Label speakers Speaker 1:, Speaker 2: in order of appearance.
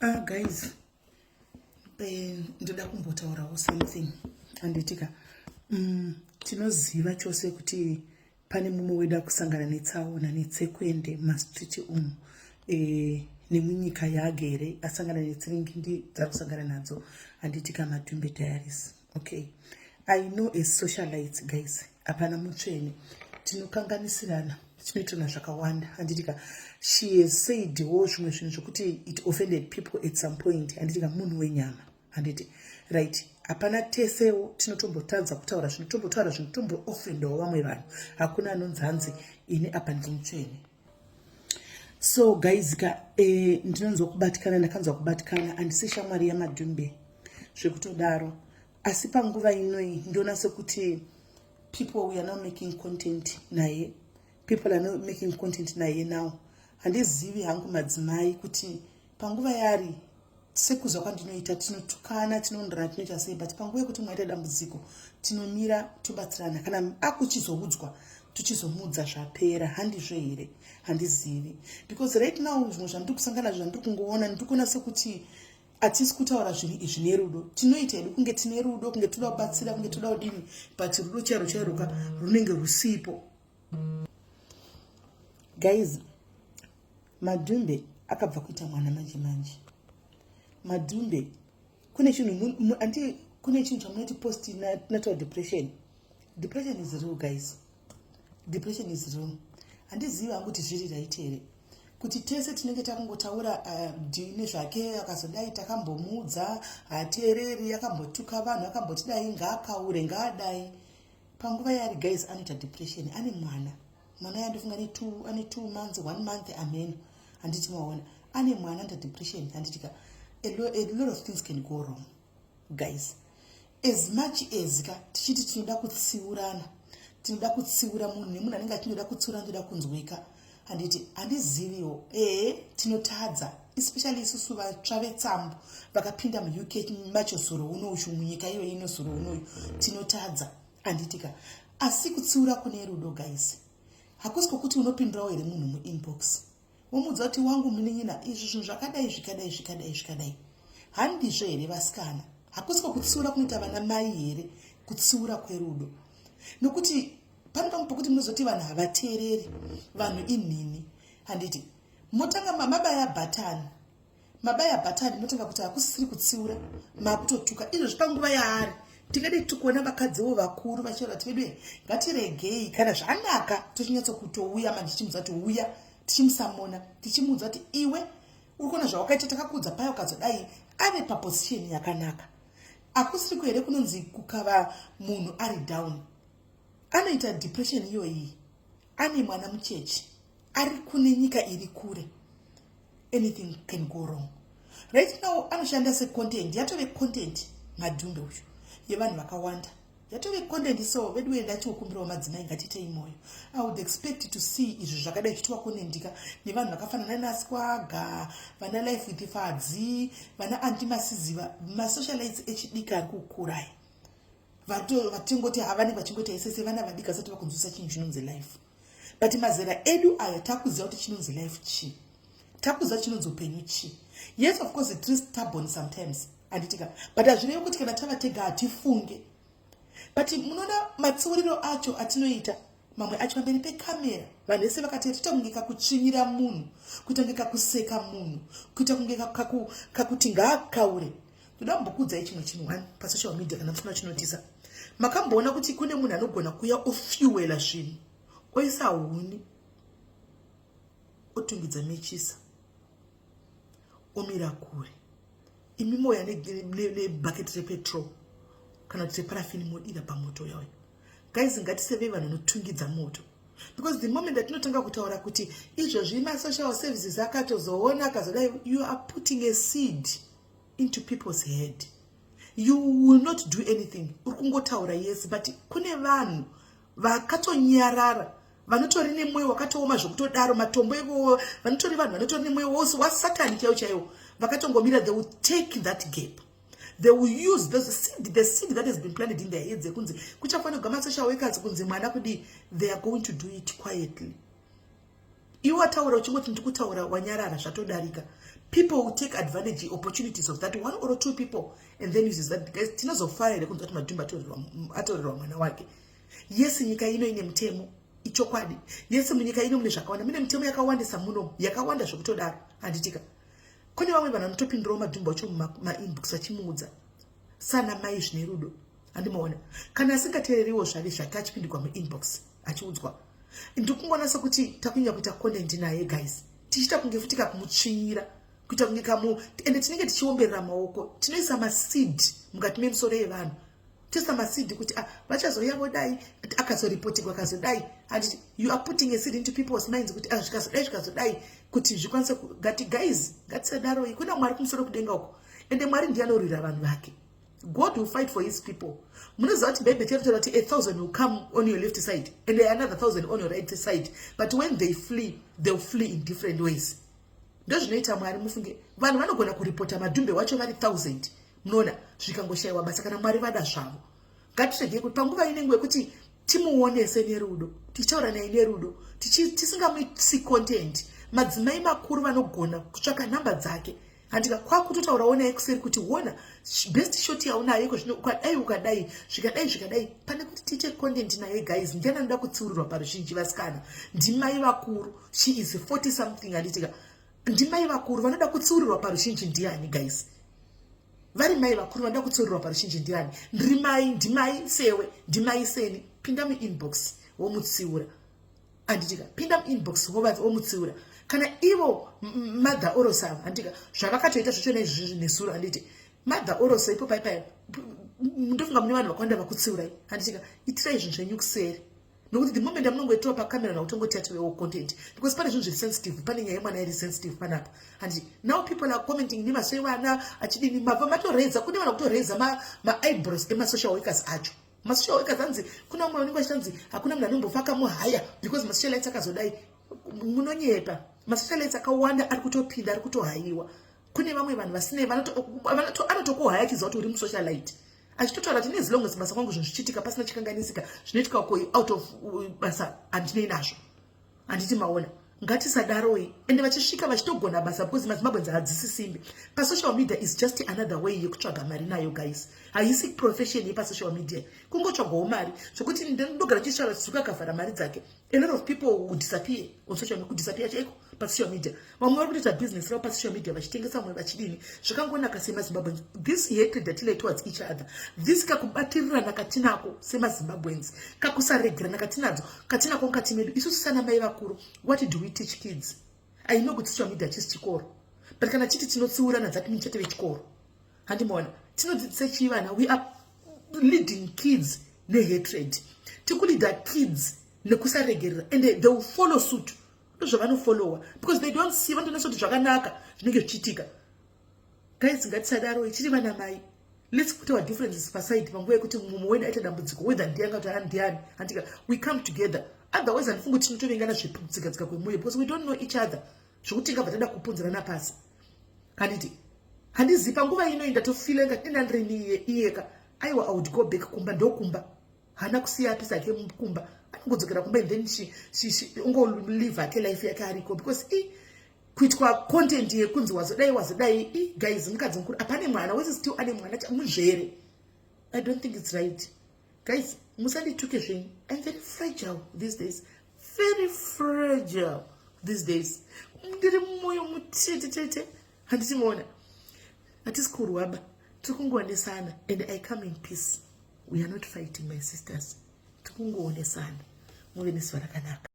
Speaker 1: Guys, ndoda kumbotaurawo something anditika tinoziva chose kuti pane mumwe weda kusangana netsaona netsekwende mastriti umu nemunyika yaagere asangana netsiringindi dzari kusangana nadzo anditika Madhumbe Diaries. Okay, I know as socialites guys, hapana mutsvene, tinokanganisirana, tinoitana zvakawanda anditika. She has said zvimwe zvinhu zvokuti it offended people at some point anditika munhu wenyama anditi right. Hapana tesewo tinotombotadza kutaura zvinotombotaura zvinotomboofendawo vamwe vanhu, hakuna anonzi hanzi ini apa ndiri mutsvene. So guys ndinonzwa kubatikana, ndakanzwa kubatikana, handisi shamwari yaMadhumbe zvekutodaro, asi panguva inoi ndiona sekuti people we are now making content naye, people are now making content naye now. Handizivi hangu madzimai kuti panguva yari sekuzwa kwandinoita tinotukana, tinondorana, tinoita sei, but panguva yekuti mwaita dambudziko tinomira tobatsirana, kana akuchizoudzwa tuchizomudza zvapera. Handizvo here? Handizivi, because right now zvimwe zvandiri kusangana nazvo, ndiri kungoona, ndiri kuona sekuti hatisi kutaura zvinhu izvi nerudo. Tinoita hedu kunge tine rudo, kunge toda kubatsira, kunge toda kudini, but rudo chairo chairoka runenge rusipo. Guys, Madhumbe akabva kuita mwana manje manje. Madhumbe kune chinhu chamunoti post nato depression. Depression is real guys. Depression is real. Handizivi hangu kuti zviri right here, kuti tese tinenge takungotaura dhini zvake akazodai takambomudza, hateereri, akambotuka vanhu, akambotidai ngaakaure ngaadai. Panguva yari guys anoita depression, ane mwana yandifunga ane 2 months 1 month amen, handiti maona ane mwana anda depression. Handitika a lot of things can go wrong guys, as much as tichiti tinoda kutsiurana, tinoda kutsiura munhu nemunhu anenge achinoda kutsiura ndoda kunzwika, handiti handiziviwo tinotadza, especially isusu vatsva vetsambu vakapinda muUK macho zuro unoyu munyika iyoyi ino zuro unoyu tinotadza handitika. Asi kutsiura kune rudo guys, hakusi kwokuti unopindirawo here munhu muinbox womudza kuti wangu munin'ina izvi zvinhu zvakadai zvikadai zvikadai zvikadai. Handizvo here vasikana? Hakusi kwokutsiura kunoita vana mai here, kutsiura kwerudo, nokuti pane pamwe pokuti munozoti vanhu havateereri, vanhu inhini. Handiti motanga mabaya bhatani motanga kuti hakusisiri kutsiura, makutotuka izvozvi panguva yaari. Tingade tikuona vakadziwo vakuru vachiora kuti vedu ngatiregei, kana zvanaka tochinyatsokuuya manje tichimudza kuti uya, tichimusamona, tichimudza kuti iwe uri kuona zvawakaita, takakudza paya ukazodai, ave paposition yakanaka. Hakusiri here kunonzi kukava munhu ari down, anoita depression iyoyi, ane mwana muchechi, ari kune nyika iri kure, anything can go wrong. Right now anoshanda secontent, yatove content Madhumbe uyu yevanhu vakawanda, yatove content. So vedu ndachiukumbirawo madzimai ngatiitei moyo. I would expect to see izvi zvakadai zvichitwa konendika nevanhu vakafanana naSwaga, vana Life with Fadzi, vana Antimasiziva, masocialites echidika ari kukurai, vatingoti havani vachingoti isese vana vadika sati vakunzwisa chinhu chinonzi life. But mazera edu aya takuziva kuti chinonzi life chi, takuziva chinonzi upenyu chi. Yes, of course it is stubborn sometimes anditika, but hazvirevi kuti kana tava tega hatifunge. But munoona matsiuriro acho atinoita, mamwe acho pamberi pekamera, vanhu vese vakati tita kunge kakutsvinyira munhu, kuita kunge kakuseka munhu, kuita kunge kakuti ngaakaure. Ndoda kumbokuudzai chimwe chinhu pasocial media kana mufuna chinotisa. Makamboona kuti kune munhu anogona kuya ofuela zvinhu, oisa huni, otungidza mechisa, omira kure, imi moya nebhaketi repetrol kana kuti parafini modira pamoto yayo. Guys, ngatiseve vanhu vanotungidza moto, because the moment that tinotanga kutaura kuti izvozvi masocial services akatozoona akazodai, you are putting a seed into people's head. You will not do anything. Uri kungotaura yes, but kune vanhu vakatonyarara, vanotori nemwoyo wakatooma zvokutodaro, matombo evo, vanotori vanhu vanotori nemwoyo wose wasatani chaiwo chaiwo, vakatongomira. They will take that gap, they will use the seed that has been planted in their heads. Kuchafanira gama social workers kunzi mwana kudi, they are going to do it quietly. iwe wataura uchingoti ndikutaura wanyarara zvatodarika. People will take advantage opportunities of that one or two people and then uses that. Guys, tinozofara here kunzati Madhumbe atorerwa mwana wake. Yes, nyika ino ine mtemo ichokwadi. Yes, munyika ino mune zvakawanda. Mune mtemo yakawandisa muno, yakawanda zvokutodaro. Handitika. Kune vamwe vanhu vanotopindirawo Madhumbe wacho muma-inbox vachimuudza sana mai zvine rudo. Handimaona. Kana asingateereriwo zvake achipindikwa mu-inbox achiudzwa. Ndikungona sokuti takunya kuita content naye guys. Tichita kunge futi kakumutsvira. Kuita kunge ende tinenge tichiomberera maoko. Tinoisa maseed mukati memisoro yevanhu. Toisa maseed kuti vachazoya vodai akazoreportingwa akazodai. And you are putting a seed into people's minds kuti zvikazodai kuti zvikwanise ngati guys ngatisadaro kuna Mwari kumusoro kudenga uko. Ende Mwari ndiye anorwira vanhu vake. God will fight for his people. Munoziva kuti Bible tells us 1,000 will come on your left side and another 1,000 on your right side. But when they flee, they'll flee in different ways. Ndo zvinoita Mwari mufunge. Vanhu vanogona kuripota Madhumbe wacho vari 1,000. Munoona zvikangoshayiwa basa kana Mwari vada zvavo. Ngatirege kuti panguva inenge yekuti timuonese nerudo, tichaura naye nerudo, tisingamuisi content. Madzimai makuru vanogona kutsvaka namba dzake. Handika kwakutotaurawo naye kuseri kuti wona best shot yaunayo ukadai zvikadai pane kuti tiche content naye guys. Ndiani anoda kutsiurirwa paruzhinji vasikana? Ndimai vakuru. She is 40 something. Handitika ndimai vakuru vanoda kutsiurirwa paruzhinji ndiani guys? Vari mai vakuru vanoda kutsiurirwa paruzhinji ndiani? Ndimai sewe, ndimai seni. Pinda mu-inbox womutsiura. Handitika pinda mu-inbox womutsiura. Kana ivo Mother Orosa handika zvavakatoita zvichona izvi nesura handiti Mother Orosa ipo paipai ndofunga mune vanhu vakawanda vakutsiurai. Handitika itirai zvinhu zvenyu kuseri nokuti the moment amunongoitawo pakamera nautongoti atiwewo content because pane zvinhu zviri sensitive, pane nyaya yemwana iri sensitive panapa. Handiti now people are commenting nemaswe vana achidini mabva matoreza kune vanhu kutoreza ma-eyebrows ema-social workers acho. Ma-social workers hanzi kuna umwe unenge achinzi hakuna munhu anombofaka muhaya because ma-social lights akazodai. Munonyepa masocialites akawanda ari kutopinda ari kutohayiwa. Kune vamwe vanhu vasine anotokuhaya achiziva kuti uri musocialite achitotaura kuti as long as basa kwangu zvinhu zvichiitika pasina chikanganisika zvinoitika uko out of basa handinei nazvo. Handiti maona ngatisadaroi ende vachisvika vachitogona basa because mazimbabwenzi hadzisi simbi. Pasocial media is just another way yekutsvaga mari nayo guys. Haisi profession yepasocial media kungotsvagawo mari zvokuti ndinogara chishara chisuka akavhara mari dzake. A lot of people will disappear on social media, disappear chaiko pasocial media. Vamwe vari kuita business ravo pasocial media vachitengesa mwe vachidini zvakangonaka semazimbabwenzi. This hatred that lay towards each other, this kakubatirirana katinako semazimbabwenzi, kakusaregerana katinadzo katinako mukati medu isusu sana mai vakuru. What do we teach kids? I know kuti social media chisi chikoro, but kana chiti tinotsiurana dzati michete vechikoro handimona tinodzidzisa chivana. We are leading kids nehatred. Tikulida kids nekusaregerera and they will follow suit. Ndozvavanofollowa because they don't see vandoona kuti zvakanaka zvinenge zvichiitika. Guys ngatisadaro ichiri vana mai. Let's put our differences aside panguva yekuti mumwe wedu aita dambudziko whether ndianga kuti ndiani. Handika we come together. Otherwise handifungi kuti tinotovengana zvekudzika kwemoyo because we don't know each other. Zvokuti tingabva tada kupunzirana pasi. Handiti handizivi panguva ino ndatofila ngati ndandrini iyeka. Aiwa I would go back kumba ndokumba. Hana kusiya pisa yake kumba. Angodzokera kumba and then she live yake life yake ariko because kuitwa content yekunzi wazodai guys mukadzi mukuru apane mwana wese still ane mwana muzvere. I don't think it's right guys. Musandituke zvenyu. I'm very fragile these days, very fragile these days. Ndiri moyo mutete handiti mona hatisi kurwaba tikungoonesana and I come in peace. We are not fighting my sisters. Tikungoonesana muve nezuva rakanaka.